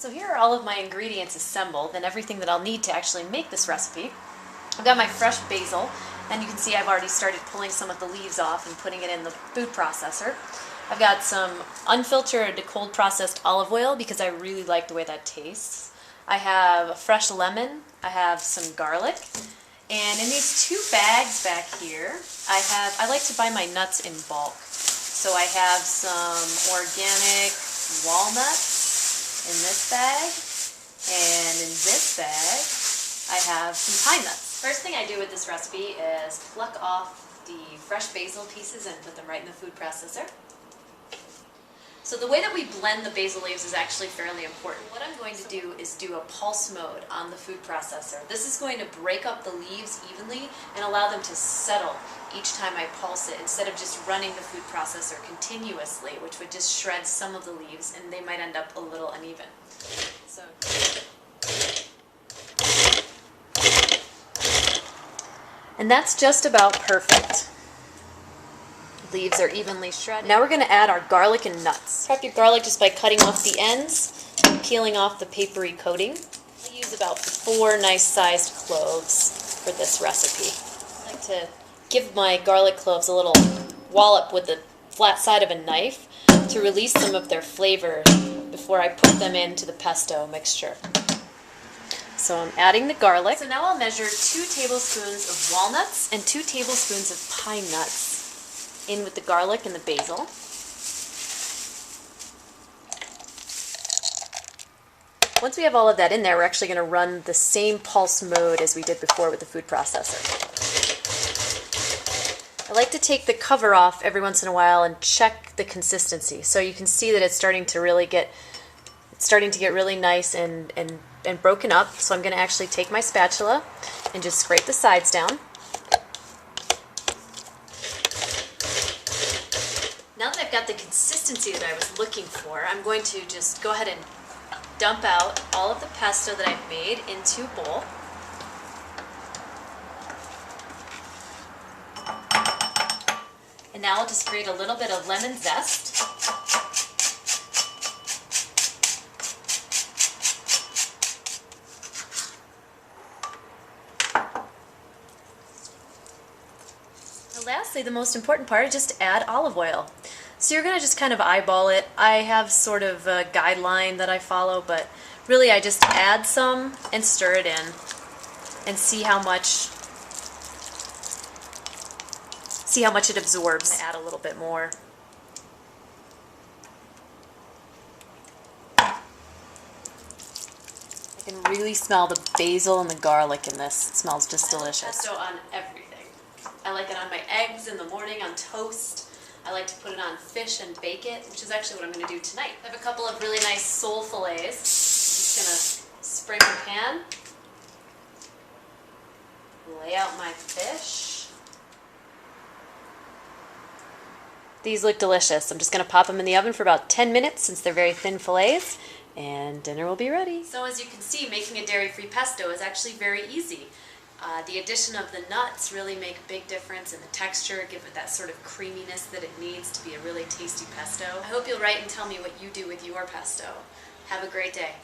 So here are all of my ingredients assembled and everything that I'll need to actually make this recipe. I've got my fresh basil, and you can see I've already started pulling some of the leaves off and putting it in the food processor. I've got some unfiltered cold processed olive oil because I really like the way that tastes. I have a fresh lemon, I have some garlic, and in these 2 bags back here, I like to buy my nuts in bulk. So I have some organic walnuts in this bag, and in this bag I have some pine nuts. First thing I do with this recipe is pluck off the fresh basil pieces and put them right in the food processor. So the way that we blend the basil leaves is actually fairly important. What I'm going to do is do a pulse mode on the food processor. This is going to break up the leaves evenly and allow them to settle each time I pulse it, instead of just running the food processor continuously, which would just shred some of the leaves and they might end up a little uneven. So, and that's just about perfect. Leaves are evenly shredded. Now we're going to add our garlic and nuts. Prep your garlic just by cutting off the ends, peeling off the papery coating. I use about 4 nice sized cloves for this recipe. I like to give my garlic cloves a little wallop with the flat side of a knife to release some of their flavor before I put them into the pesto mixture. So I'm adding the garlic. So now I'll measure 2 tablespoons of walnuts and 2 tablespoons of pine nuts in with the garlic and the basil. Once we have all of that in there, we're actually going to run the same pulse mode as we did before with the food processor. I like to take the cover off every once in a while and check the consistency. So you can see that it's starting to get really nice and broken up. So I'm going to actually take my spatula and just scrape the sides down. Now that I've got the consistency that I was looking for, I'm going to just go ahead and dump out all of the pesto that I've made into a bowl. And now I'll just grate a little bit of lemon zest. And lastly, the most important part is just to add olive oil. So you're going to just kind of eyeball it. I have sort of a guideline that I follow, but really I just add some and stir it in and see how much it absorbs. Add a little bit more. I can really smell the basil and the garlic in this. It smells just delicious. Pesto on everything. I like it on my eggs in the morning, on toast. I like to put it on fish and bake it, which is actually what I'm going to do tonight. I have a couple of really nice sole fillets. I'm just going to spray my pan, lay out my fish. These look delicious. I'm just going to pop them in the oven for about 10 minutes since they're very thin fillets, and dinner will be ready. So as you can see, making a dairy-free pesto is actually very easy. The addition of the nuts really make a big difference in the texture, give it that sort of creaminess that it needs to be a really tasty pesto. I hope you'll write and tell me what you do with your pesto. Have a great day.